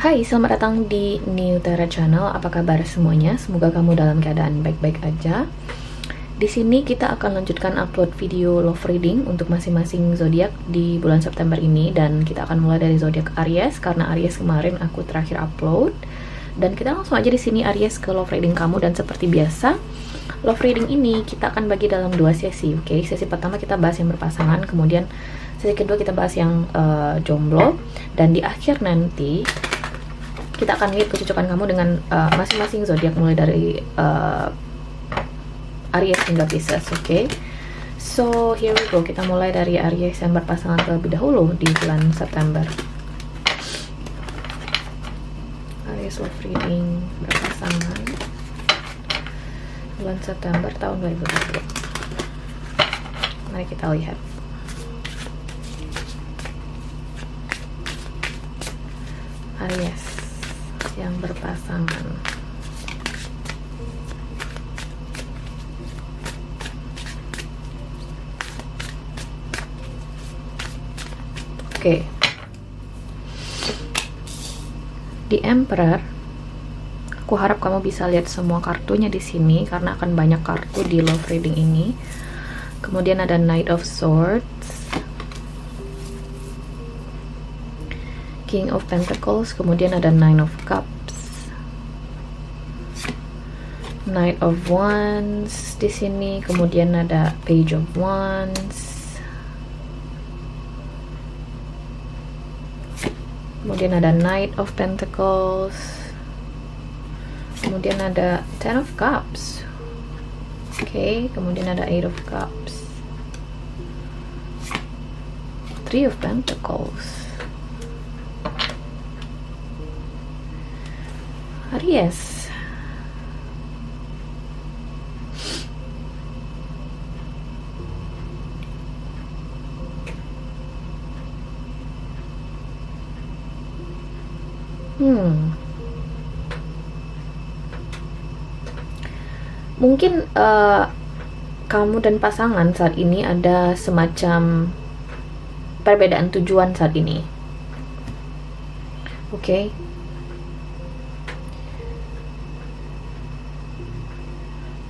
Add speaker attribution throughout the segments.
Speaker 1: Hai, selamat datang di New Tera Channel. Apa kabar semuanya? Semoga kamu dalam keadaan baik-baik aja. Di sini kita akan lanjutkan upload video love reading untuk masing-masing zodiak di bulan September ini, dan kita akan mulai dari zodiak Aries karena Aries kemarin aku terakhir upload. Dan kita langsung aja di sini Aries ke love reading kamu, dan seperti biasa love reading ini kita akan bagi dalam 2 sesi, oke? Sesi pertama kita bahas yang berpasangan, kemudian sesi kedua kita bahas yang jomblo, dan di akhir nanti kita akan lihat kecocokan kamu dengan masing-masing zodiak mulai dari Aries hingga Pisces, oke? So here we go, kita mulai dari Aries yang berpasangan terlebih dahulu di bulan September. Aries love reading berpasangan bulan September tahun 2020. Mari kita lihat. Aries yang berpasangan. Oke. Di Emperor, aku harap kamu bisa lihat semua kartunya di sini karena akan banyak kartu di love reading ini. Kemudian ada Knight of Swords, King of Pentacles, kemudian ada Nine of Cups, Knight of Wands di sini, kemudian ada Page of Wands, kemudian ada Knight of Pentacles, kemudian ada Ten of Cups, oke, kemudian ada Eight of Cups, Three of Pentacles. Aries, mungkin kamu dan pasangan saat ini ada semacam perbedaan tujuan saat ini, oke?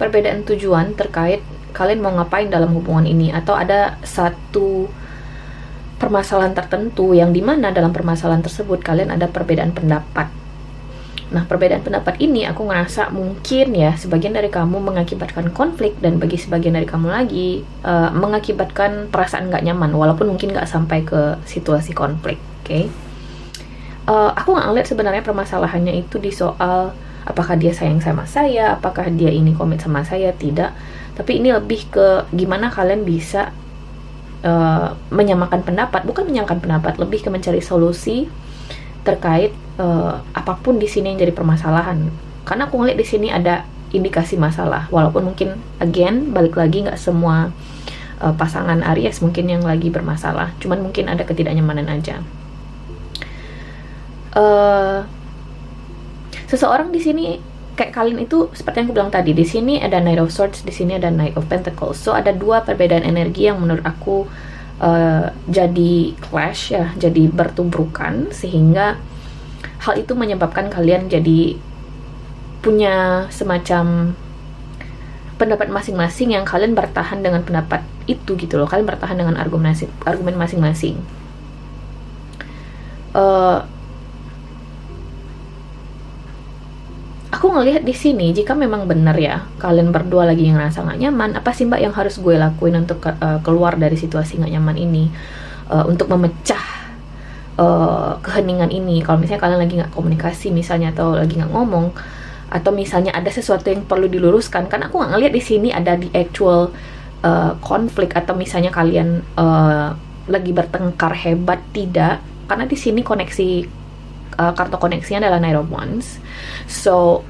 Speaker 1: Perbedaan tujuan terkait kalian mau ngapain dalam hubungan ini, atau ada satu permasalahan tertentu yang dimana dalam permasalahan tersebut kalian ada perbedaan pendapat. Nah, perbedaan pendapat ini aku ngerasa mungkin ya sebagian dari kamu mengakibatkan konflik, dan bagi sebagian dari kamu lagi mengakibatkan perasaan nggak nyaman, walaupun mungkin nggak sampai ke situasi konflik, oke? Aku nggak ngeliat sebenarnya permasalahannya itu di soal apakah dia sayang sama saya, apakah dia ini komit sama saya, tidak. Tapi ini lebih ke gimana kalian bisa menyamakan pendapat, bukan menyamakan pendapat, lebih ke mencari solusi terkait apapun di sini yang jadi permasalahan. Karena aku ngeliat di sini ada indikasi masalah, walaupun mungkin again balik lagi nggak semua pasangan Aries mungkin yang lagi bermasalah, cuman mungkin ada ketidaknyamanan aja. Seseorang di sini kayak kalian itu seperti yang aku bilang tadi, di sini ada Knight of Swords, di sini ada Knight of Pentacles. So ada dua perbedaan energi yang menurut aku jadi clash ya, jadi bertubrukan, sehingga hal itu menyebabkan kalian jadi punya semacam pendapat masing-masing yang kalian bertahan dengan pendapat itu gitu loh. Kalian bertahan dengan argumen masing-masing. Aku ngelihat di sini, jika memang benar ya kalian berdua lagi yang ngerasa nggak nyaman, apa sih mbak yang harus gue lakuin untuk keluar dari situasi nggak nyaman ini, untuk memecah keheningan ini? Kalau misalnya kalian lagi nggak komunikasi misalnya, atau lagi nggak ngomong, atau misalnya ada sesuatu yang perlu diluruskan, kan aku nggak ngelihat di sini ada di actual konflik, atau misalnya kalian lagi bertengkar hebat, tidak, karena di sini koneksi kartu koneksinya adalah Knight of Wands. So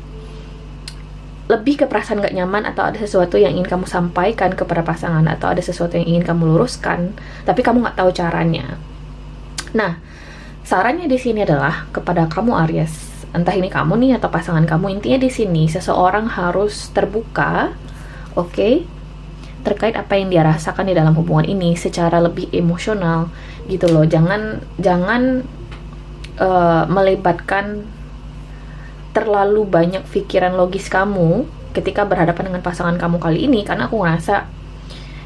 Speaker 1: lebih ke perasaan gak nyaman, atau ada sesuatu yang ingin kamu sampaikan kepada pasangan, atau ada sesuatu yang ingin kamu luruskan tapi kamu nggak tahu caranya. Nah, sarannya di sini adalah kepada kamu Aries, entah ini kamu nih atau pasangan kamu, intinya di sini seseorang harus terbuka, oke? Terkait apa yang dia rasakan di dalam hubungan ini secara lebih emosional gitu loh. Jangan melibatkan terlalu banyak pikiran logis kamu ketika berhadapan dengan pasangan kamu kali ini, karena aku ngerasa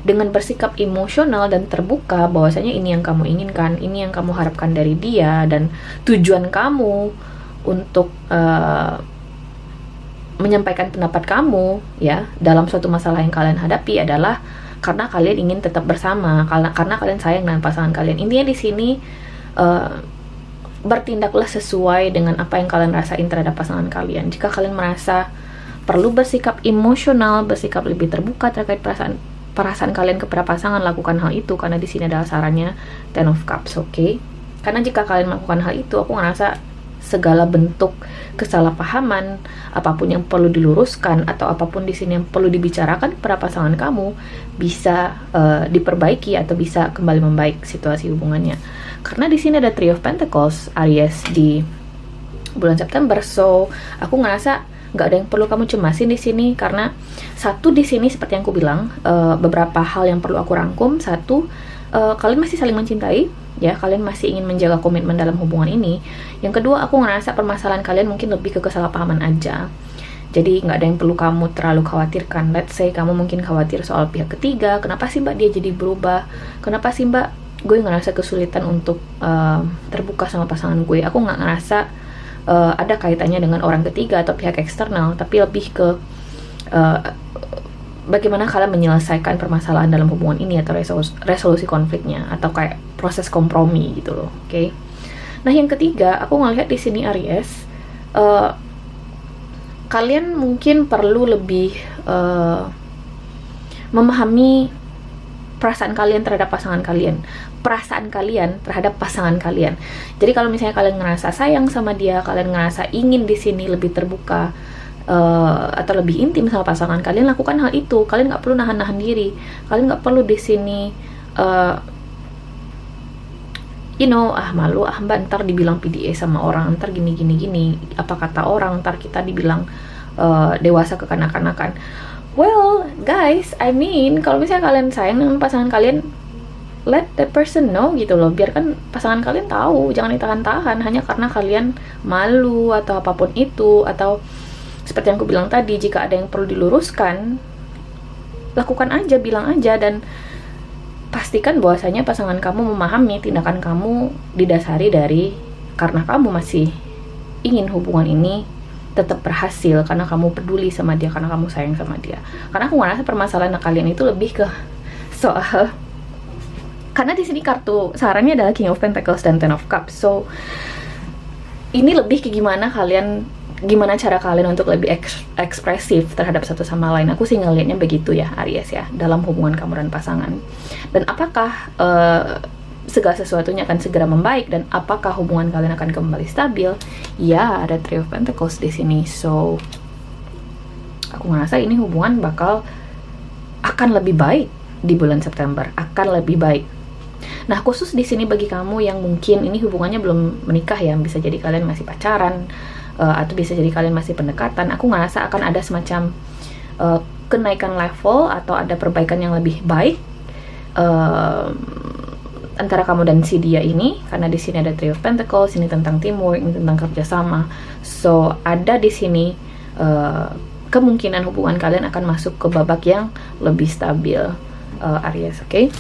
Speaker 1: dengan bersikap emosional dan terbuka bahwasanya ini yang kamu inginkan, ini yang kamu harapkan dari dia, dan tujuan kamu untuk menyampaikan pendapat kamu ya dalam suatu masalah yang kalian hadapi adalah karena kalian ingin tetap bersama, karena kalian sayang dengan pasangan kalian. Intinya di sini bertindaklah sesuai dengan apa yang kalian rasain terhadap pasangan kalian. Jika kalian merasa perlu bersikap emosional, bersikap lebih terbuka terkait perasaan kalian kepada pasangan, lakukan hal itu, karena di sini adalah sarannya Ten of Cups, oke? Karena jika kalian melakukan hal itu, aku ngerasa segala bentuk kesalahpahaman, apapun yang perlu diluruskan atau apapun di sini yang perlu dibicarakan kepada pasangan kamu bisa diperbaiki atau bisa kembali membaik situasi hubungannya. Karena di sini ada Three of Pentacles, Aries di bulan September, so aku ngerasa nggak ada yang perlu kamu cemasin di sini. Karena satu, di sini seperti yang aku bilang, beberapa hal yang perlu aku rangkum. Satu, kalian masih saling mencintai ya, kalian masih ingin menjaga komitmen dalam hubungan ini. Yang kedua, aku ngerasa permasalahan kalian mungkin lebih ke kesalahpahaman aja, jadi nggak ada yang perlu kamu terlalu khawatirkan. Let's say kamu mungkin khawatir soal pihak ketiga, kenapa sih mbak dia jadi berubah, kenapa sih mbak gue ngerasa kesulitan untuk terbuka sama pasangan gue. Aku nggak ngerasa ada kaitannya dengan orang ketiga atau pihak eksternal, tapi lebih ke bagaimana kalian menyelesaikan permasalahan dalam hubungan ini atau resolusi konfliknya, atau kayak proses kompromi gitu loh, oke? Nah, yang ketiga, aku ngelihat di sini Aries, kalian mungkin perlu lebih memahami perasaan kalian terhadap pasangan kalian, perasaan kalian terhadap pasangan kalian. Jadi kalau misalnya kalian ngerasa sayang sama dia, kalian ngerasa ingin di sini lebih terbuka atau lebih intim sama pasangan kalian, lakukan hal itu. Kalian nggak perlu nahan-nahan diri. Kalian nggak perlu di sini malu, mbak ntar dibilang PDA sama orang, ntar gini, apa kata orang, ntar kita dibilang dewasa kekanak-kanakan. Well guys, I mean kalau misalnya kalian sayang dengan pasangan kalian, let the person know gitu loh. Biarkan pasangan kalian tahu, jangan ditahan-tahan hanya karena kalian malu atau apapun itu. Atau seperti yang aku bilang tadi, jika ada yang perlu diluruskan, lakukan aja, bilang aja, dan pastikan bahwasanya pasangan kamu memahami tindakan kamu didasari dari karena kamu masih ingin hubungan ini tetap berhasil, karena kamu peduli sama dia, karena kamu sayang sama dia. Karena aku ngerasa permasalahan kalian itu lebih ke soal, karena di sini kartu sarannya adalah King of Pentacles dan Ten of Cups. So ini lebih ke gimana cara kalian untuk lebih ekspresif terhadap satu sama lain. Aku sih ngelihatnya begitu ya Aries ya, dalam hubungan kamu dan pasangan. Dan apakah segala sesuatunya akan segera membaik, dan apakah hubungan kalian akan kembali stabil? Ya, ada Three of Pentacles di sini. So aku ngerasa ini hubungan akan lebih baik di bulan September, akan lebih baik. Nah, khusus di sini bagi kamu yang mungkin ini hubungannya belum menikah ya, bisa jadi kalian masih pacaran, atau bisa jadi kalian masih pendekatan. Aku ngerasa akan ada semacam kenaikan level atau ada perbaikan yang lebih baik antara kamu dan si dia ini, karena di sini ada Three of Pentacles, ini tentang teamwork, ini tentang kerjasama. So ada di sini kemungkinan hubungan kalian akan masuk ke babak yang lebih stabil, Aries, oke?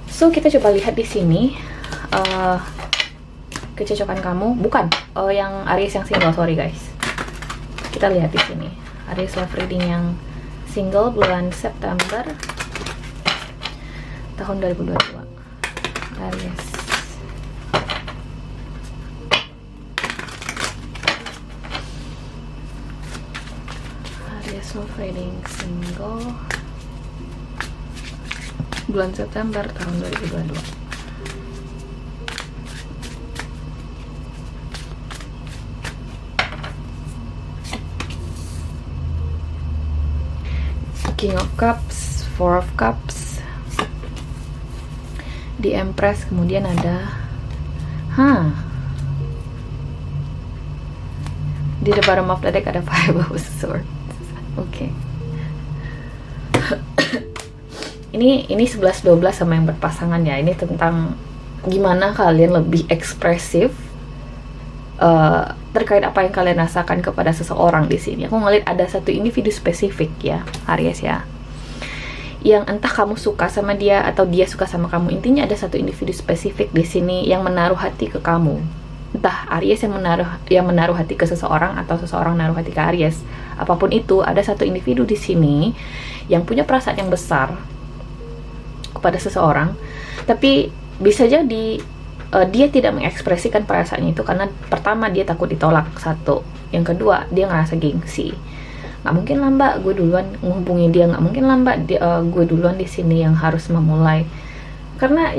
Speaker 1: So kita coba lihat di sini kecocokan kamu, yang Aries yang single, sorry guys. Kita lihat di sini Aries love reading yang single bulan September tahun 2022. Aries. Aries love reading single bulan September tahun 2022. King of Cups, Four of Cups, di Empress, kemudian ada di the bottom of the deck ada Five of Swords. Oke. Ini 11-12 sama yang berpasangan ya. Ini tentang gimana kalian lebih ekspresif terkait apa yang kalian rasakan kepada seseorang di sini. Aku ngeliat ada satu individu spesifik ya, Aries ya, yang entah kamu suka sama dia atau dia suka sama kamu. Intinya ada satu individu spesifik di sini yang menaruh hati ke kamu. Entah Aries yang menaruh hati ke seseorang atau seseorang menaruh hati ke Aries. Apapun itu, ada satu individu di sini yang punya perasaan yang besar kepada seseorang, tapi bisa jadi dia tidak mengekspresikan perasaannya itu karena pertama dia takut ditolak, satu. Yang kedua, dia ngerasa gengsi. Nggak mungkin lah mbak, gue duluan menghubungi dia. Nggak mungkin lah mbak, gue duluan di sini yang harus memulai. Karena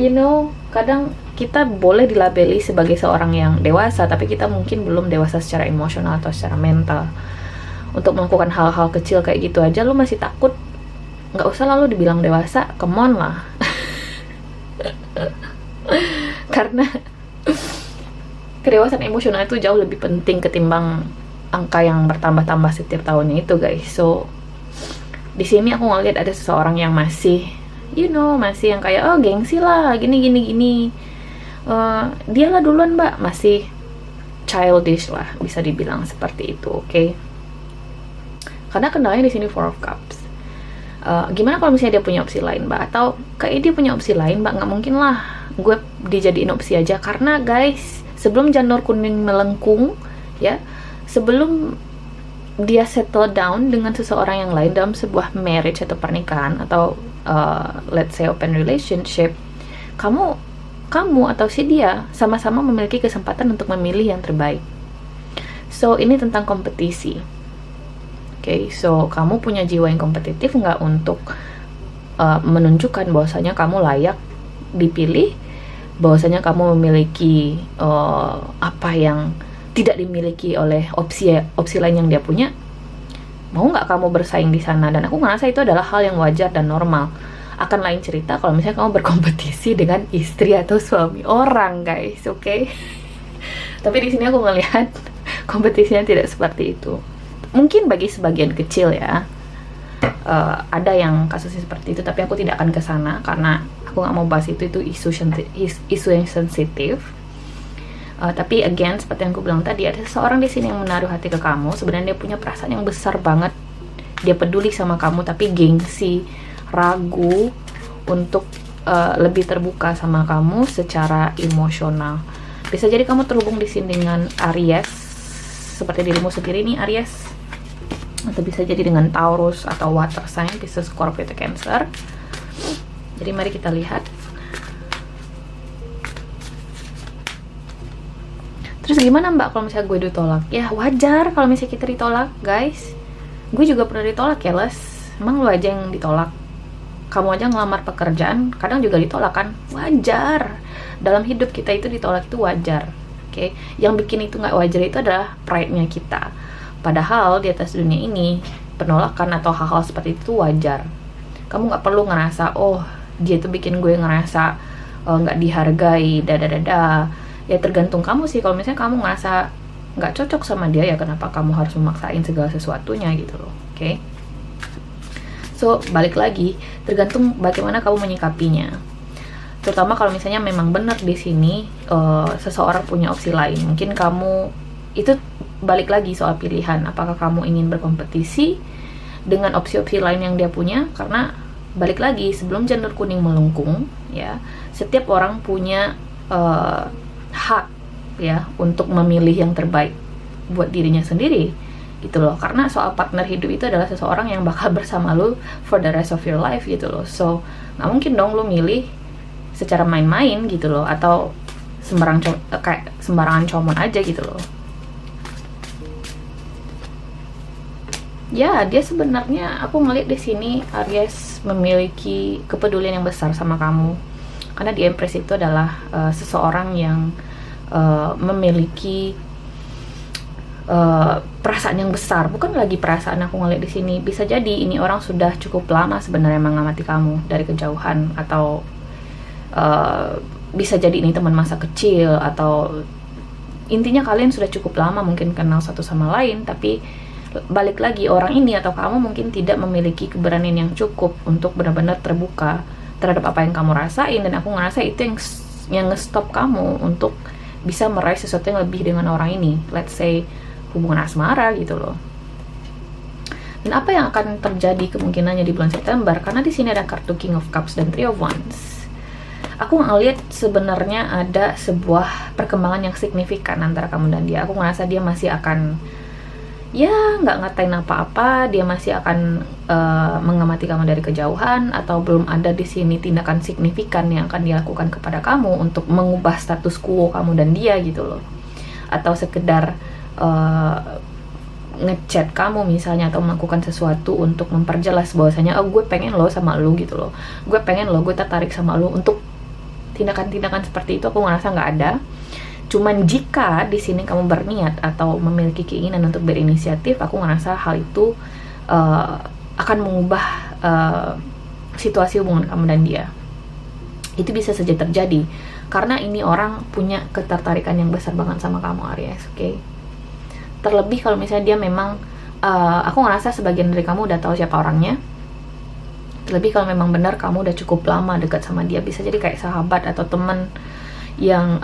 Speaker 1: kadang kita boleh dilabeli sebagai seorang yang dewasa, tapi kita mungkin belum dewasa secara emosional atau secara mental. Untuk melakukan hal-hal kecil kayak gitu aja lu masih takut. Nggak usah lalu dibilang dewasa, come on lah. Karena kedewasaan emosional itu jauh lebih penting ketimbang angka yang bertambah-tambah setiap tahunnya itu, guys. So di sini aku ngeliat ada seseorang yang masih masih yang kayak gengsi lah, gini dia lah duluan mbak, masih childish lah, bisa dibilang seperti itu. Oke. Karena kendalanya di sini Four of Cups. Gimana kalau misalnya dia punya opsi lain mbak, atau kayak dia punya opsi lain mbak? Nggak mungkin lah gue dijadiin opsi aja. Karena guys, sebelum janur kuning melengkung ya, sebelum dia settle down dengan seseorang yang lain dalam sebuah marriage atau pernikahan atau let's say open relationship, kamu atau si dia sama-sama memiliki kesempatan untuk memilih yang terbaik. So ini tentang kompetisi. Oke, so kamu punya jiwa yang kompetitif nggak untuk menunjukkan bahwasanya kamu layak dipilih, bahwasanya kamu memiliki apa yang tidak dimiliki oleh opsi lain yang dia punya. Mau nggak kamu bersaing di sana? Dan aku ngerasa itu adalah hal yang wajar dan normal. Akan lain cerita kalau misalnya kamu berkompetisi dengan istri atau suami orang, guys. Oke? Tapi di sini aku ngelihat kompetisinya tidak seperti itu. Mungkin bagi sebagian kecil ya, ada yang kasusnya seperti itu, tapi aku tidak akan ke sana karena aku nggak mau bahas itu isu yang sensitif. Tapi again, seperti yang aku bilang tadi, ada seseorang di sini yang menaruh hati ke kamu. Sebenarnya dia punya perasaan yang besar banget, dia peduli sama kamu, tapi gengsi, ragu untuk lebih terbuka sama kamu secara emosional. Bisa jadi kamu terhubung di sini dengan Aries, seperti dirimu sendiri nih Aries, atau bisa jadi dengan Taurus atau water sign, Pisces, Scorpio, atau Cancer. Jadi mari kita lihat. Terus gimana mbak kalau misalnya gue ditolak? Ya wajar kalau misalnya kita ditolak, guys. Gue juga pernah ditolak ya, Les. Emang lu aja yang ditolak? Kamu aja ngelamar pekerjaan kadang juga ditolak kan? Wajar. Dalam hidup kita itu ditolak itu wajar. Oke? Yang bikin itu nggak wajar itu adalah pride-nya kita. Padahal di atas dunia ini penolakan atau hal-hal seperti itu wajar. Kamu nggak perlu ngerasa dia tuh bikin gue ngerasa nggak dihargai, ya tergantung kamu sih. Kalau misalnya kamu ngerasa nggak cocok sama dia, ya kenapa kamu harus memaksain segala sesuatunya gitu loh. Oke? So balik lagi, tergantung bagaimana kamu menyikapinya. Terutama kalau misalnya memang benar di sini seseorang punya opsi lain. Mungkin kamu itu balik lagi soal pilihan, apakah kamu ingin berkompetisi dengan opsi-opsi lain yang dia punya. Karena balik lagi, sebelum janur kuning melengkung ya, setiap orang punya hak ya untuk memilih yang terbaik buat dirinya sendiri gitu loh. Karena soal partner hidup itu adalah seseorang yang bakal bersama lu for the rest of your life gitu loh. So nggak mungkin dong lu milih secara main-main gitu loh, atau sembarangan comot aja gitu loh. Ya, dia sebenarnya aku ngeliat di sini Aries memiliki kepedulian yang besar sama kamu. Karena di Empress itu adalah seseorang yang memiliki perasaan yang besar. Bukan lagi perasaan, aku ngeliat di sini. Bisa jadi ini orang sudah cukup lama sebenarnya mengamati kamu dari kejauhan, atau bisa jadi ini teman masa kecil, atau intinya kalian sudah cukup lama mungkin kenal satu sama lain. Tapi balik lagi, orang ini atau kamu mungkin tidak memiliki keberanian yang cukup untuk benar-benar terbuka terhadap apa yang kamu rasain. Dan aku ngerasa itu yang nge-stop kamu untuk bisa meraih sesuatu yang lebih dengan orang ini, let's say hubungan asmara gitu loh. Dan apa yang akan terjadi kemungkinannya di bulan September? Karena di sini ada kartu King of Cups dan Three of Wands. Aku ngeliat sebenarnya ada sebuah perkembangan yang signifikan antara kamu dan dia. Aku ngerasa dia masih akan, ya nggak ngatain apa-apa, dia masih akan mengamati kamu dari kejauhan, atau belum ada di sini tindakan signifikan yang akan dilakukan kepada kamu untuk mengubah status quo kamu dan dia gitu loh. Atau sekedar ngechat kamu misalnya, atau melakukan sesuatu untuk memperjelas bahwasanya oh gue pengen lo sama lo gitu loh, gue pengen lo, gue tertarik sama lo. Untuk tindakan-tindakan seperti itu aku ngerasa nggak ada. Cuman jika di sini kamu berniat atau memiliki keinginan untuk berinisiatif, aku ngerasa hal itu akan mengubah situasi hubungan kamu dan dia. Itu bisa saja terjadi karena ini orang punya ketertarikan yang besar banget sama kamu, Aries, oke? Terlebih kalau misalnya dia memang, aku ngerasa sebagian dari kamu udah tahu siapa orangnya. Terlebih kalau memang benar kamu udah cukup lama dekat sama dia, bisa jadi kayak sahabat atau teman yang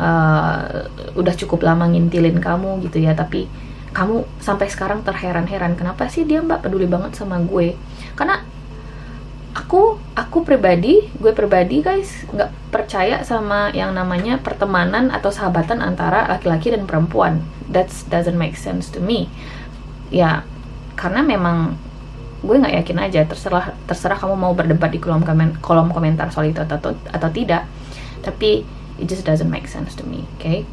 Speaker 1: udah cukup lama ngintilin kamu gitu ya. Tapi kamu sampai sekarang terheran-heran, kenapa sih dia mbak peduli banget sama gue? Karena gue pribadi guys, nggak percaya sama yang namanya pertemanan atau sahabatan antara laki-laki dan perempuan. That doesn't make sense to me. Ya, karena memang gue nggak yakin aja. Terserah kamu mau berdebat di kolom komentar soal itu atau tidak. Tapi it just doesn't make sense to me, okay?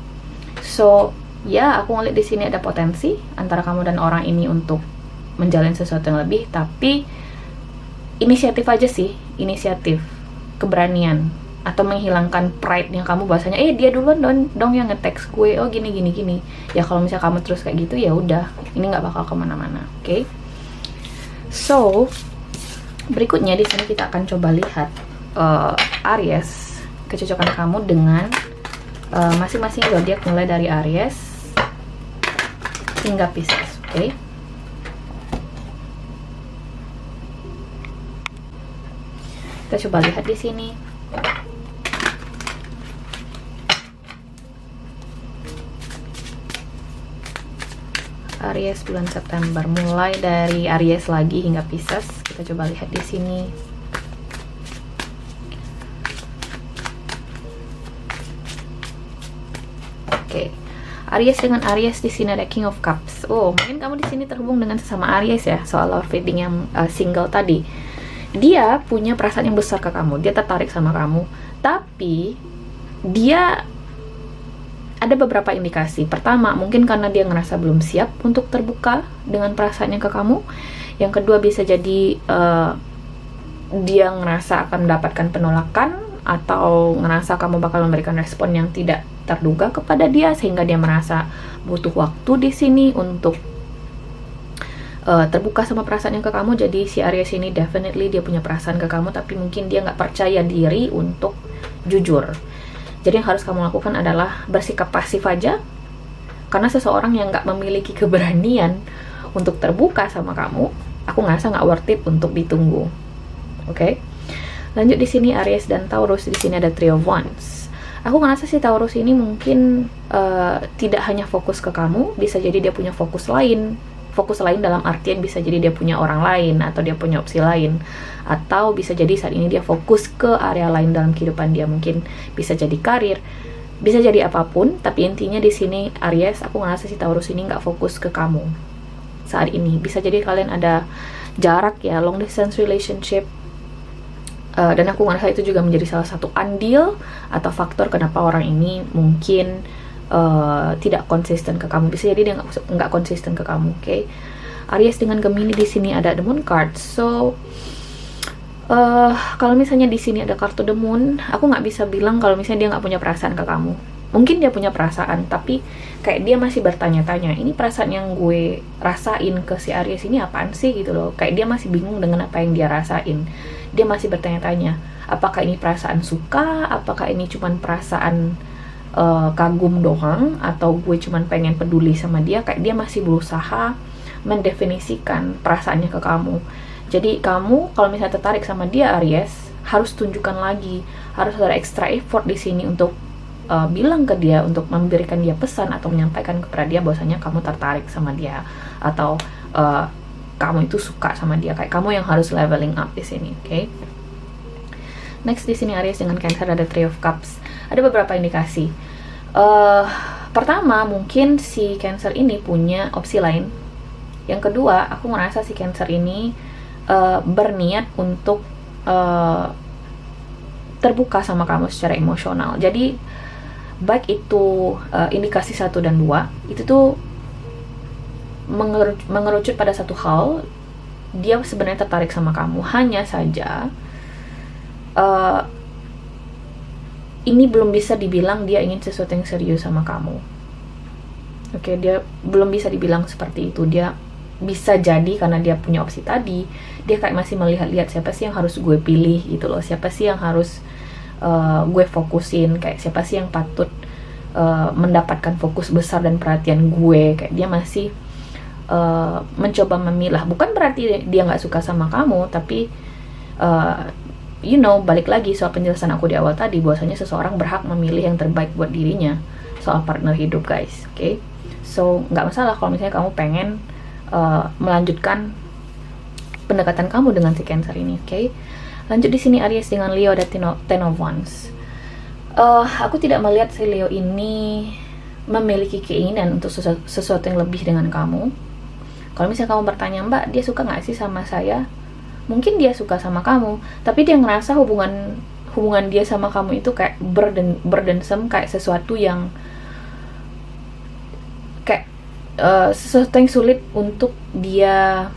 Speaker 1: So ya, aku ngeliat di sini ada potensi antara kamu dan orang ini untuk menjalin sesuatu yang lebih, tapi inisiatif aja sih, inisiatif, keberanian, atau menghilangkan pride yang kamu bahasanya dia duluan dong yang nge-text gue, oh gini. Ya kalau misalnya kamu terus kayak gitu, ya udah, ini nggak bakal kemana-mana, oke? So berikutnya di sini kita akan coba lihat Aries, kecocokan kamu dengan masing-masing zodiak mulai dari Aries hingga Pisces, oke? Kita coba lihat di sini. Aries bulan September, mulai dari Aries lagi hingga Pisces. Kita coba lihat di sini. Oke. Aries dengan Aries di sini ada King of Cups. Oh, mungkin kamu di sini terhubung dengan sesama Aries ya, soal love reading yang single tadi. Dia punya perasaan yang besar ke kamu, dia tertarik sama kamu, tapi dia ada beberapa indikasi. Pertama, mungkin karena dia ngerasa belum siap untuk terbuka dengan perasaannya ke kamu. Yang kedua, bisa jadi dia ngerasa akan mendapatkan penolakan, atau ngerasa kamu bakal memberikan respon yang tidak terduga kepada dia, sehingga dia merasa butuh waktu di sini untuk terbuka sama perasaannya ke kamu. Jadi si Aries ini definitely dia punya perasaan ke kamu, tapi mungkin dia nggak percaya diri untuk jujur. Jadi yang harus kamu lakukan adalah bersikap pasif aja, karena seseorang yang nggak memiliki keberanian untuk terbuka sama kamu, aku ngerasa nggak worth it untuk ditunggu. Oke? Lanjut di sini Aries dan Taurus. Di sini ada Three of Wands. Aku ngerasa si Taurus ini mungkin tidak hanya fokus ke kamu, bisa jadi dia punya fokus lain dalam artian bisa jadi dia punya orang lain, atau dia punya opsi lain, atau bisa jadi saat ini dia fokus ke area lain dalam kehidupan dia. Mungkin bisa jadi karir, bisa jadi apapun, tapi intinya di sini Aries, aku ngerasa si Taurus ini nggak fokus ke kamu saat ini. Bisa jadi kalian ada jarak ya, long distance relationship, dan aku ngerasa itu juga menjadi salah satu andil atau faktor kenapa orang ini mungkin tidak konsisten ke kamu. Bisa jadi dia nggak konsisten ke kamu, oke? Aries dengan Gemini di sini ada the Moon card. So kalau misalnya di sini ada kartu the Moon, aku nggak bisa bilang kalau misalnya dia nggak punya perasaan ke kamu. Mungkin dia punya perasaan, tapi kayak dia masih bertanya-tanya, ini perasaan yang gue rasain ke si Aries ini apaan sih gitu loh. Kayak dia masih bingung dengan apa yang dia rasain. Dia masih bertanya-tanya, apakah ini perasaan suka, apakah ini cuman perasaan kagum doang, atau gue cuman pengen peduli sama dia. Kayak dia masih berusaha mendefinisikan perasaannya ke kamu. Jadi kamu kalau misalnya tertarik sama dia Aries, harus tunjukkan lagi, harus ada extra effort di sini untuk bilang ke dia, untuk memberikan dia pesan atau menyampaikan kepada dia bahwasanya kamu tertarik sama dia, atau kamu itu suka sama dia. Kayak kamu yang harus leveling up di sini, oke? Next, di sini Aries dengan Cancer ada Three of Cups. Ada beberapa indikasi. Pertama, mungkin si Cancer ini punya opsi lain. Yang kedua, aku ngerasa si Cancer ini berniat untuk terbuka sama kamu secara emosional. Jadi baik itu indikasi 1 dan 2, itu tuh mengerucut pada satu hal, dia sebenarnya tertarik sama kamu. Hanya saja ini belum bisa dibilang dia ingin sesuatu yang serius sama kamu. Oke, dia belum bisa dibilang seperti itu. Dia bisa jadi karena dia punya opsi tadi, dia kayak masih melihat-lihat siapa sih yang harus gue pilih gitu loh, siapa sih yang harus gue fokusin, kayak siapa sih yang patut mendapatkan fokus besar dan perhatian gue. Kayak dia masih mencoba memilah. Bukan berarti dia nggak suka sama kamu, tapi balik lagi soal penjelasan aku di awal tadi, bahwasanya seseorang berhak memilih yang terbaik buat dirinya soal partner hidup, guys. Oke? So nggak masalah kalau misalnya kamu pengen melanjutkan pendekatan kamu dengan si Cancer ini, oke? Lanjut di sini Aries dengan Leo ada Ten of Wands. Aku tidak melihat si Leo ini memiliki keinginan untuk sesuatu yang lebih dengan kamu. Kalau misalnya kamu bertanya, Mbak, dia suka nggak sih sama saya? Mungkin dia suka sama kamu, tapi dia ngerasa hubungan dia sama kamu itu kayak burdensome, kayak sesuatu yang kayak sesuatu yang sulit untuk dia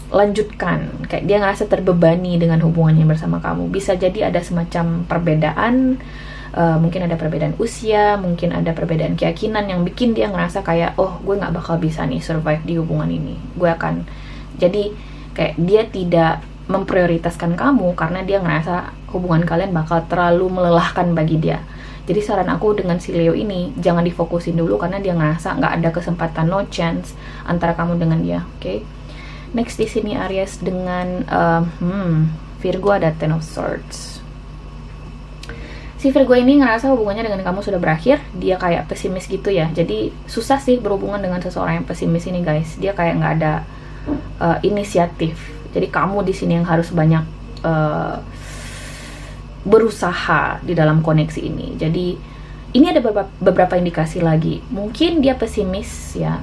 Speaker 1: lanjutkan. Kayak dia ngerasa terbebani dengan hubungannya bersama kamu. Bisa jadi ada semacam perbedaan, mungkin ada perbedaan usia, mungkin ada perbedaan keyakinan yang bikin dia ngerasa kayak, oh gue gak bakal bisa nih survive di hubungan ini, gue akan, jadi kayak dia tidak memprioritaskan kamu karena dia ngerasa hubungan kalian bakal terlalu melelahkan bagi dia. Jadi saran aku dengan si Leo ini, jangan difokusin dulu karena dia ngerasa nggak ada kesempatan, no chance antara kamu dengan dia, oke? Next di sini Aries dengan Virgo ada Ten of Swords. Si Virgo ini ngerasa hubungannya dengan kamu sudah berakhir. Dia kayak pesimis gitu ya. Jadi susah sih berhubungan dengan seseorang yang pesimis ini, guys. Dia kayak nggak ada inisiatif. Jadi kamu di sini yang harus banyak berusaha di dalam koneksi ini. Jadi ini ada beberapa indikasi lagi. Mungkin dia pesimis ya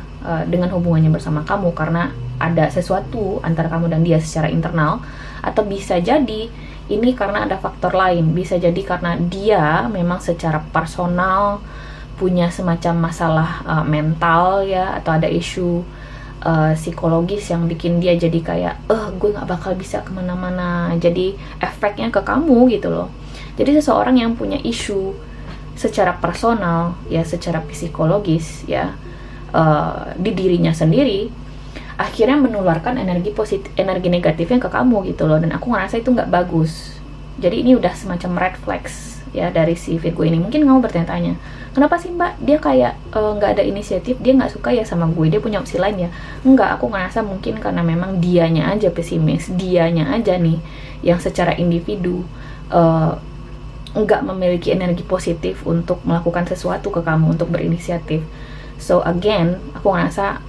Speaker 1: dengan hubungannya bersama kamu karena ada sesuatu antara kamu dan dia secara internal, atau bisa jadi ini karena ada faktor lain. Bisa jadi karena dia memang secara personal punya semacam masalah mental ya, atau ada isu psikologis yang bikin dia jadi kayak gue gak bakal bisa kemana-mana. Jadi efeknya ke kamu gitu loh. Jadi seseorang yang punya isu secara personal ya, secara psikologis ya, di dirinya sendiri, akhirnya menularkan energi positif, energi negatifnya ke kamu gitu loh. Dan aku ngerasa itu nggak bagus. Jadi ini udah semacam red flags ya dari si Virgo ini. Mungkin kamu bertanya-tanya, kenapa sih Mbak dia kayak nggak ada inisiatif, dia nggak suka ya sama gue, dia punya opsi lain ya? Enggak, aku ngerasa mungkin karena memang dianya aja pesimis, dianya aja nih yang secara individu nggak memiliki energi positif untuk melakukan sesuatu ke kamu, untuk berinisiatif. So again, aku ngerasa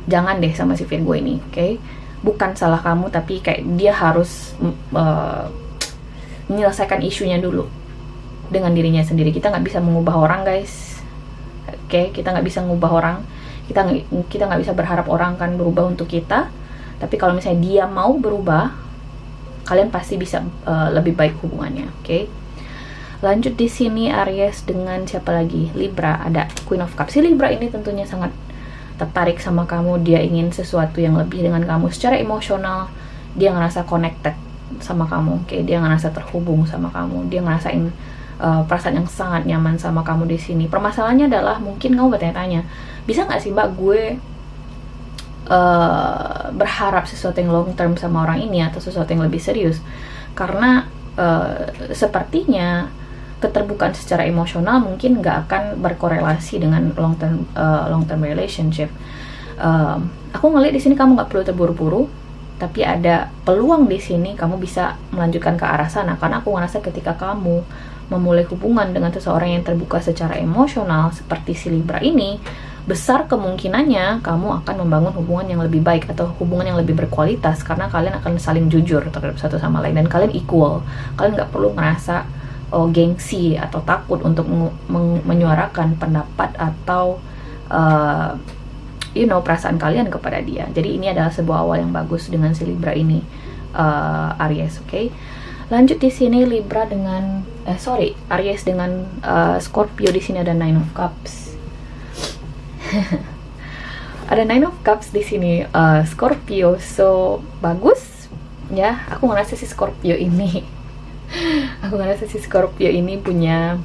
Speaker 1: jangan deh sama si Virgo ini, oke? Bukan salah kamu, tapi kayak dia harus menyelesaikan isunya dulu dengan dirinya sendiri. Kita nggak bisa mengubah orang, guys. Oke, kita nggak bisa mengubah orang. Kita nggak bisa berharap orang kan berubah untuk kita. Tapi kalau misalnya dia mau berubah, kalian pasti bisa lebih baik hubungannya, oke? Lanjut di sini Aries dengan siapa lagi? Libra, ada Queen of Cups. Si Libra ini tentunya sangat tertarik sama kamu. Dia ingin sesuatu yang lebih dengan kamu secara emosional. Dia ngerasa connected sama kamu, oke? Dia ngerasa terhubung sama kamu. Dia ngerasain perasaan yang sangat nyaman sama kamu di sini. Permasalahannya adalah mungkin kamu bertanya-tanya, bisa nggak sih Mbak gue berharap sesuatu yang long term sama orang ini atau sesuatu yang lebih serius? Karena sepertinya keterbukaan secara emosional mungkin nggak akan berkorelasi dengan long term relationship. Aku ngeliat di sini kamu nggak perlu terburu-buru tapi ada peluang di sini kamu bisa melanjutkan ke arah sana. Karena aku ngerasa ketika kamu memulai hubungan dengan seseorang yang terbuka secara emosional seperti si Libra ini, besar kemungkinannya kamu akan membangun hubungan yang lebih baik atau hubungan yang lebih berkualitas, karena kalian akan saling jujur terhadap satu sama lain dan kalian equal. Kalian nggak perlu merasa gengsi atau takut untuk menyuarakan pendapat atau perasaan kalian kepada dia. Jadi ini adalah sebuah awal yang bagus dengan si Libra ini, Aries. Oke. Lanjut di sini Libra dengan Aries dengan Scorpio. Di sini ada Nine of Cups. Ada Nine of Cups di sini, Scorpio. So bagus ya. Aku ngerasa si Scorpio ini punya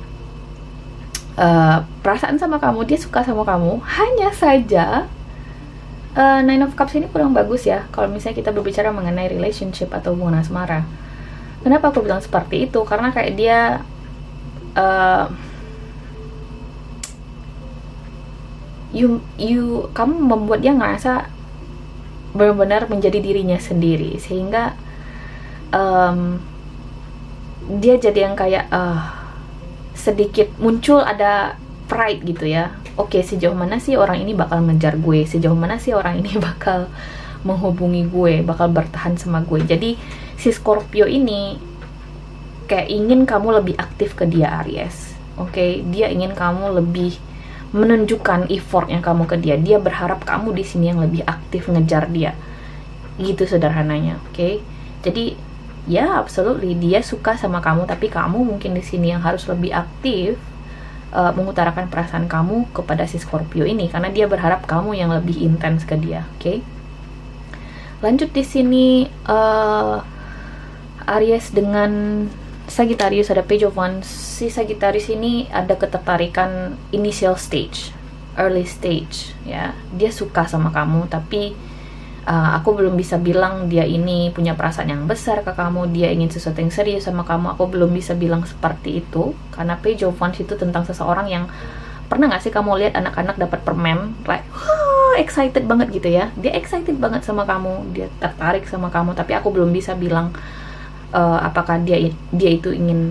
Speaker 1: perasaan sama kamu. Dia suka sama kamu. Hanya saja Nine of Cups ini kurang bagus ya kalau misalnya kita berbicara mengenai relationship atau hubungan asmara. Kenapa aku bilang seperti itu? Karena kayak dia kamu membuat dia ngerasa benar-benar menjadi dirinya sendiri, sehingga dia jadi yang kayak sedikit muncul ada pride gitu ya. Oke, sejauh mana sih orang ini bakal ngejar gue, sejauh mana sih orang ini bakal menghubungi gue, bakal bertahan sama gue. Jadi si Scorpio ini kayak ingin kamu lebih aktif ke dia, Aries. Oke, dia ingin kamu lebih menunjukkan effortnya kamu ke dia. Dia berharap kamu di sini yang lebih aktif ngejar dia. Gitu sederhananya, oke? Jadi ya, absolutely dia suka sama kamu, tapi kamu mungkin di sini yang harus lebih aktif mengutarakan perasaan kamu kepada si Scorpio ini, karena dia berharap kamu yang lebih intens ke dia, oke? Lanjut di sini Aries dengan Sagittarius, ada Page of Wands. Si Sagittarius ini ada ketertarikan initial stage, early stage ya. Dia suka sama kamu, tapi aku belum bisa bilang dia ini punya perasaan yang besar ke kamu, dia ingin sesuatu yang serius sama kamu. Aku belum bisa bilang seperti itu, karena Page of Wands itu tentang seseorang yang, pernah gak sih kamu lihat anak-anak dapat permen, like excited banget gitu ya. Dia excited banget sama kamu, dia tertarik sama kamu, tapi aku belum bisa bilang apakah dia itu ingin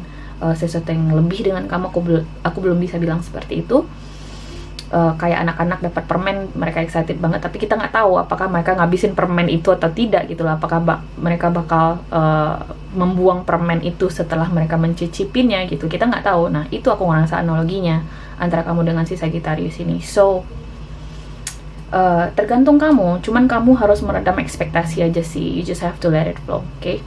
Speaker 1: sesuatu yang lebih dengan kamu. Aku belum bisa bilang seperti itu. Kayak anak-anak dapat permen, mereka excited banget, tapi kita nggak tahu apakah mereka ngabisin permen itu atau tidak gitu lah. Apakah mereka bakal membuang permen itu setelah mereka mencicipinnya gitu, kita nggak tahu. Nah, itu aku ngerasa analoginya antara kamu dengan si Sagittarius ini. So tergantung kamu, cuman kamu harus meredam ekspektasi aja sih. You just have to let it flow, oke?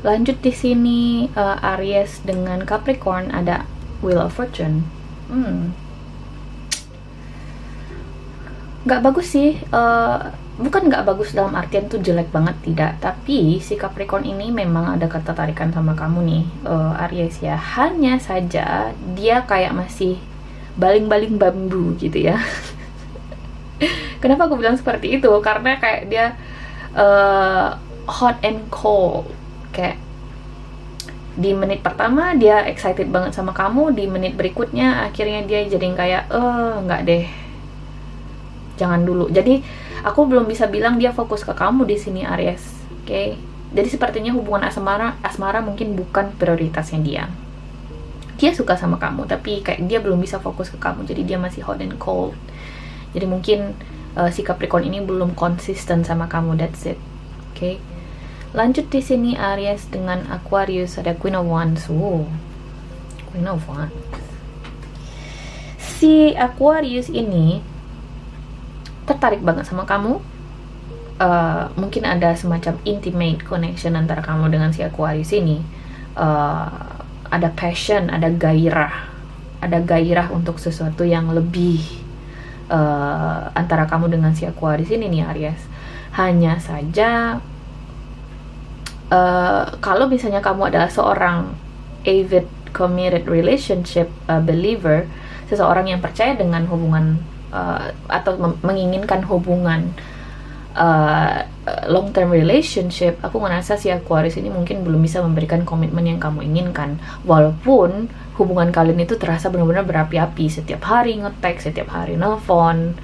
Speaker 1: Lanjut di sini Aries dengan Capricorn, ada Wheel of Fortune. Nggak bagus sih, bukan nggak bagus dalam artian tuh jelek banget, tidak. Tapi si Capricorn ini memang ada ketertarikan sama kamu nih, Aries ya. Hanya saja dia kayak masih baling-baling bambu gitu ya. Kenapa aku bilang seperti itu? Karena kayak dia hot and cold. Kayak di menit pertama dia excited banget sama kamu, di menit berikutnya akhirnya dia jadi kayak nggak deh, jangan dulu. Jadi aku belum bisa bilang dia fokus ke kamu di sini, Aries, oke? Jadi sepertinya hubungan asmara mungkin bukan prioritasnya dia. Dia suka sama kamu, tapi kayak dia belum bisa fokus ke kamu, jadi dia masih hot and cold. Jadi mungkin si Capricorn ini belum konsisten sama kamu, that's it, oke? Lanjut di sini Aries dengan Aquarius, ada Queen of Wands. Queen of Wands. Si Aquarius ini tertarik banget sama kamu. Mungkin ada semacam intimate connection antara kamu dengan si Aquarius ini. Ada passion, ada gairah untuk sesuatu yang lebih antara kamu dengan si Aquarius ini nih, Aries. Hanya saja kalau misalnya kamu adalah seorang avid committed relationship believer, seseorang yang percaya dengan hubungan atau menginginkan hubungan long term relationship, aku ngerasa si Aquarius ini mungkin belum bisa memberikan komitmen yang kamu inginkan. Walaupun hubungan kalian itu terasa benar-benar berapi-api, setiap hari nge-text, setiap hari nelfon,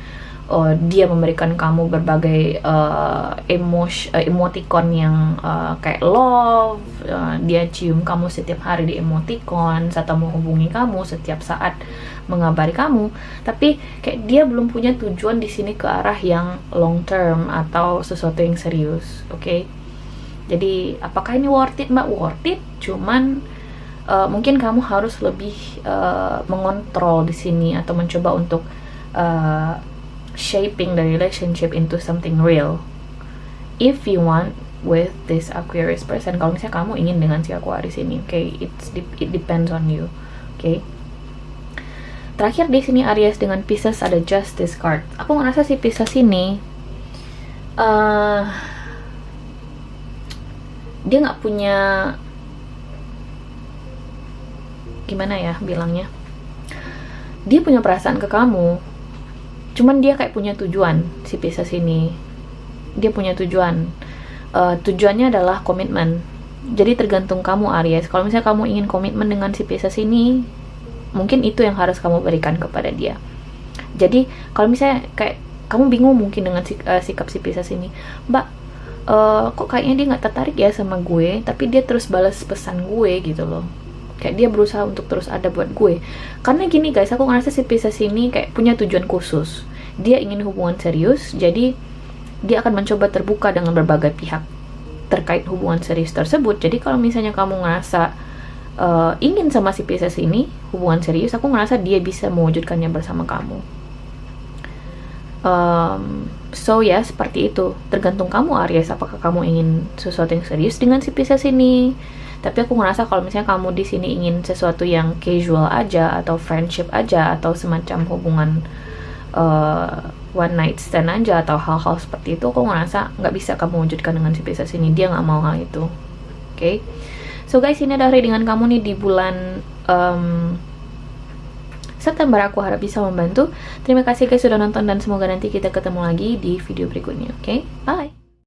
Speaker 1: dia memberikan kamu berbagai emoticon yang kayak love, dia cium kamu setiap hari di emoticon, atau menghubungi kamu setiap saat, mengabari kamu, tapi kayak dia belum punya tujuan di sini ke arah yang long term atau sesuatu yang serius, oke? Jadi apakah ini worth it, Mbak? Worth it, cuman mungkin kamu harus lebih mengontrol di sini atau mencoba untuk shaping the relationship into something real if you want with this Aquarius person. Kalau misalnya kamu ingin dengan si Aquarius ini, okay, it depends on you, okay. Terakhir di sini Aries dengan Pisces ada Justice card. Aku ngerasa si Pisces ini dia nggak punya, gimana ya bilangnya, dia punya perasaan ke kamu, cuman dia kayak punya tujuan. Si Pisces ini dia punya tujuan, tujuannya adalah komitmen. Jadi tergantung kamu Aries, kalau misalnya kamu ingin komitmen dengan si Pisces ini, mungkin itu yang harus kamu berikan kepada dia. Jadi kalau misalnya kayak kamu bingung mungkin dengan sikap si Pisces ini, Mbak, kok kayaknya dia nggak tertarik ya sama gue, tapi dia terus balas pesan gue gitu loh, kayak dia berusaha untuk terus ada buat gue. Karena gini guys, aku ngerasa si Pisces ini kayak punya tujuan khusus, dia ingin hubungan serius, jadi dia akan mencoba terbuka dengan berbagai pihak terkait hubungan serius tersebut. Jadi kalau misalnya kamu ngerasa ingin sama si Pisces ini hubungan serius, aku ngerasa dia bisa mewujudkannya bersama kamu. So ya, seperti itu. Tergantung kamu Aries, apakah kamu ingin sesuatu yang serius dengan si Pisces ini. Tapi aku ngerasa kalau misalnya kamu di sini ingin sesuatu yang casual aja, atau friendship aja, atau semacam hubungan one night stand aja, atau hal-hal seperti itu, aku ngerasa nggak bisa kamu wujudkan dengan si Pisces ini. Dia nggak mau hal itu, oke? So guys, ini adalah readingan kamu nih di bulan September. Aku harap bisa membantu. Terima kasih guys sudah nonton, dan semoga nanti kita ketemu lagi di video berikutnya, oke? Bye!